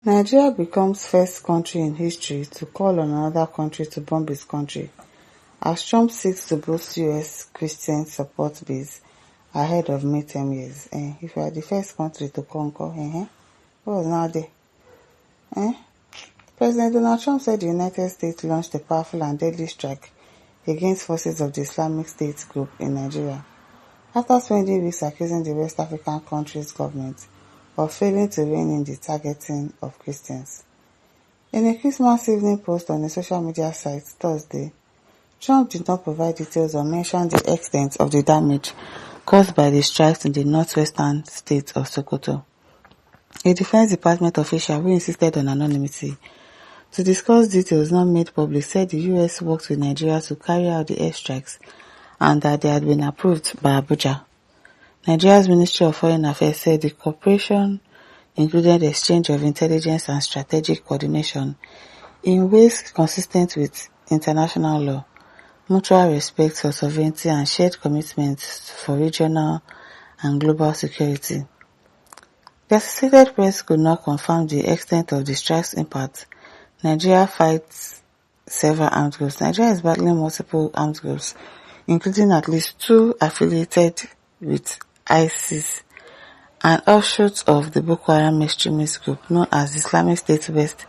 Nigeria becomes first country in history to call on another country to bomb its country, as Trump seeks to boost US Christian support base ahead of midterm years. If you are the first country to conquer, what was now there? President Donald Trump said the United States launched a powerful and deadly strike against forces of the Islamic State group in Nigeria, after spending weeks accusing the West African country's government of failing to rein in the targeting of Christians. In a Christmas evening post on a social media site Thursday, Trump did not provide details or mention the extent of the damage caused by the strikes in the northwestern state of Sokoto. A Defense Department official who insisted on anonymity to discuss details not made public said the U.S. worked with Nigeria to carry out the airstrikes and that they had been approved by Abuja. Nigeria's Ministry of Foreign Affairs said the cooperation included exchange of intelligence and strategic coordination in ways consistent with international law, mutual respect for sovereignty and shared commitments for regional and global security. The Associated Press could not confirm the extent of the strike's impact. Nigeria fights several armed groups. Nigeria is battling multiple armed groups, including at least 2 affiliated with ISIS, an offshoot of the Boko Haram extremist group known as the Islamic State West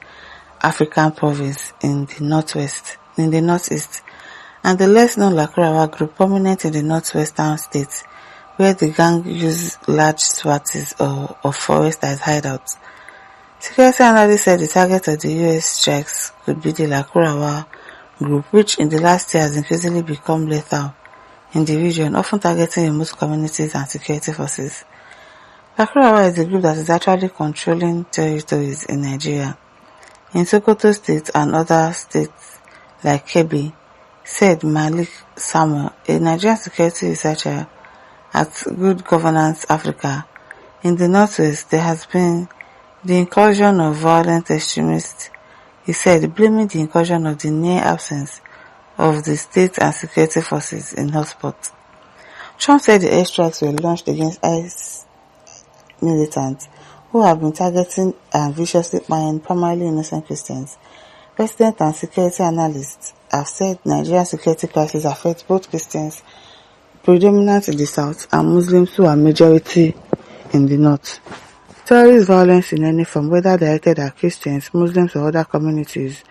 African Province in the northeast, and the less-known Lakurawa group prominent in the northwestern states, where the gang use large swathes of forest as hideouts. Security analysts said the target of the U.S. strikes could be the Lakurawa group, which in the last year has increasingly become lethal in the region, often targeting remote communities and security forces. Lakurawa is a group that is actually controlling territories in Nigeria. In Sokoto State and other states like Kebbi, said Malik Samuel, a Nigerian security researcher at Good Governance Africa. In the northwest, there has been the incursion of violent extremists, he said, blaming the incursion of the near absence of the state and security forces in hotspots. Trump said the airstrikes were launched against ISIS militants who have been targeting and viciously buying primarily innocent Christians. President and security analysts have said Nigeria's security crisis affects both Christians, predominant in the south, and Muslims who are majority in the north. Terrorist violence in any form, whether directed at Christians, Muslims or other communities,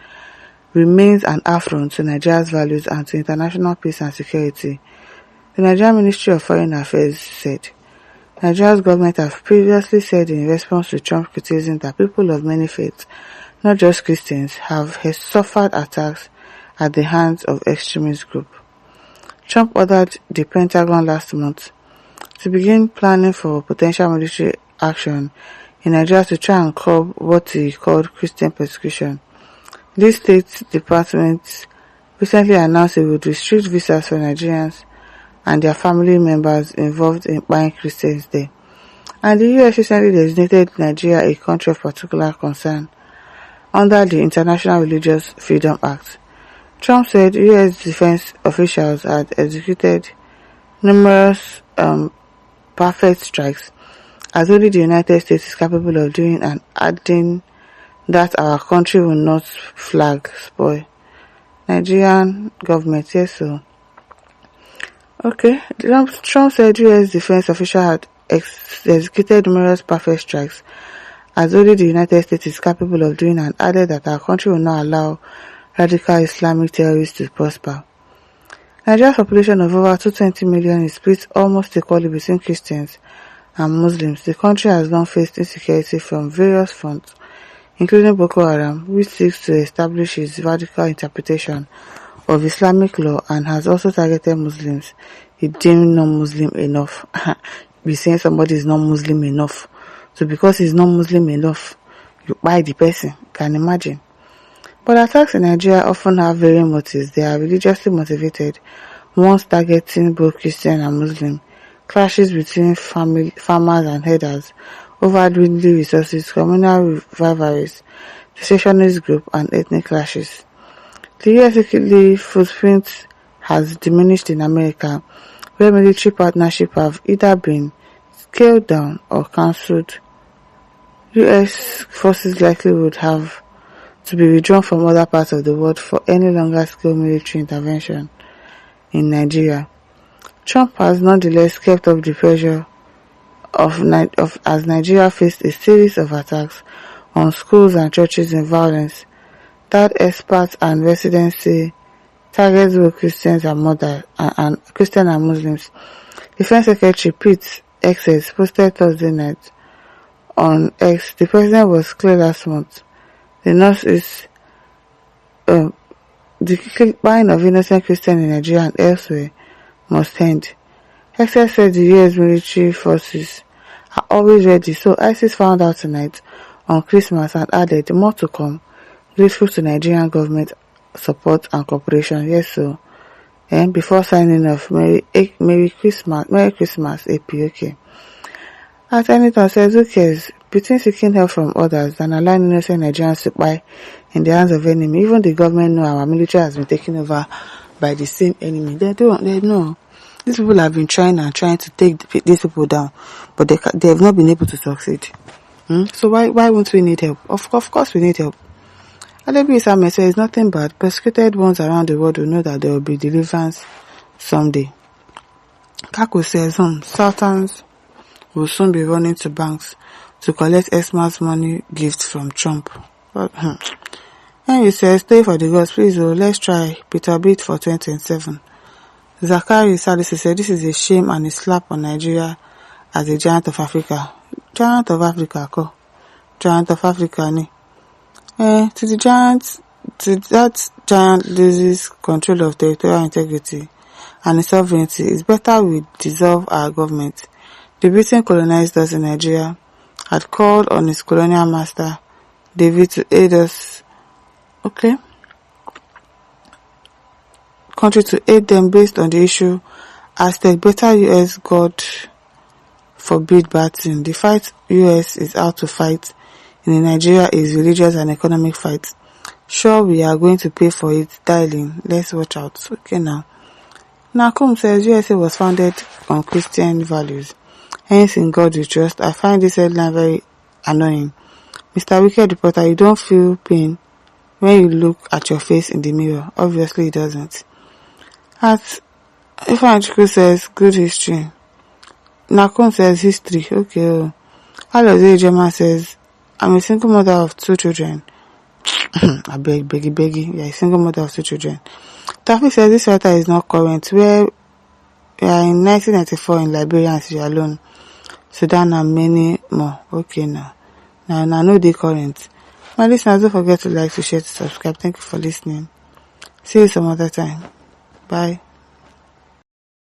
remains an affront to Nigeria's values and to international peace and security. The Nigerian Ministry of Foreign Affairs said, Nigeria's government have previously said in response to Trump's criticism that people of many faiths, not just Christians, have suffered attacks at the hands of extremist groups. Trump ordered the Pentagon last month to begin planning for potential military action in Nigeria to try and curb what he called Christian persecution. This state department recently announced it would restrict visas for Nigerians and their family members involved in buying Christians there. And the US recently designated Nigeria a country of particular concern under the International Religious Freedom Act. Trump said US defense officials had executed numerous perfect strikes, as only the United States is capable of doing, and adding that our country will not flag spoil. Nigerian government, yes, so. Okay, Trump said US defense officials had executed numerous perfect strikes, as only the United States is capable of doing, and added that our country will not allow radical Islamic terrorists to prosper. Nigeria's population of over 220 million is split almost equally between Christians and Muslims. The country has long faced insecurity from various fronts, including Boko Haram, which seeks to establish its radical interpretation of Islamic law and has also targeted Muslims if deemed non-Muslim enough. Be saying somebody is not Muslim enough. So because he's not Muslim enough, you buy the person. Can imagine. But attacks in Nigeria often have varying motives. They are religiously motivated, once targeting both Christian and Muslim, clashes between farmers and herders over dwindling resources, communal rivalries, secessionist group, and ethnic clashes. The US footprint has diminished in America, where military partnerships have either been scaled down or cancelled US forces likely would have to be withdrawn from other parts of the world for any longer-scale military intervention in Nigeria. Trump has nonetheless kept up the pressure as Nigeria faced a series of attacks on schools and churches in violence that experts and residents say targets both Christians and Christian and Muslims. Defense Secretary Pete Hegseth posted Thursday night on X. The president was clear last month. The killing of innocent Christians in Nigeria and elsewhere must end. Hegseth said the US military forces are always ready, so ISIS found out tonight on Christmas and added more to come. Grateful to Nigerian government support and cooperation. Yes, so before signing off, Merry Christmas, AP. Okay. As Anything says, who cares? Between seeking help from others and allowing innocent Nigerians to die in the hands of enemy, even the government know our military has been taken over by the same enemy. They know. These people have been trying to take these people down, but they have not been able to succeed. So why won't we need help? Of course we need help. Alebi Isame says nothing bad. Persecuted ones around the world will know that there will be deliverance someday. Kako says Sultans will soon be running to banks to collect Xmas money gift from Trump. But, Henry says, stay for the gods, please. Let's try Peter Beat for 2027. Zachary Salisi said, this is a shame and a slap on Nigeria as a giant of Africa. Giant of Africa, ni. To that giant loses control of territorial integrity and sovereignty, it's better we dissolve our government. The Britain colonized us in Nigeria, had called on his colonial master, David, to aid us. Okay. Country to aid them based on the issue. Aztec, better US, God forbid bad thing. The fight US is out to fight in Nigeria is religious and economic fight. Sure, we are going to pay for it, darling. Let's watch out. Okay now. Nakum says USA was founded on Christian values. Hence in God we trust. I find this headline very annoying. Mr. Wicked Reporter, you don't feel pain when you look at your face in the mirror. Obviously it doesn't. At F1GHT says good history. Nakum says history. Okay. Alozie German says I'm a single mother of 2 children. I beggy. You're a single mother of 2 children. Tafi says this writer is not current. We are in 1994 in Liberia and Sierra Leone, Sudan and many more. Okay now. Now no they current. My listeners, don't forget to like, to share, to subscribe. Thank you for listening. See you some other time. Bye.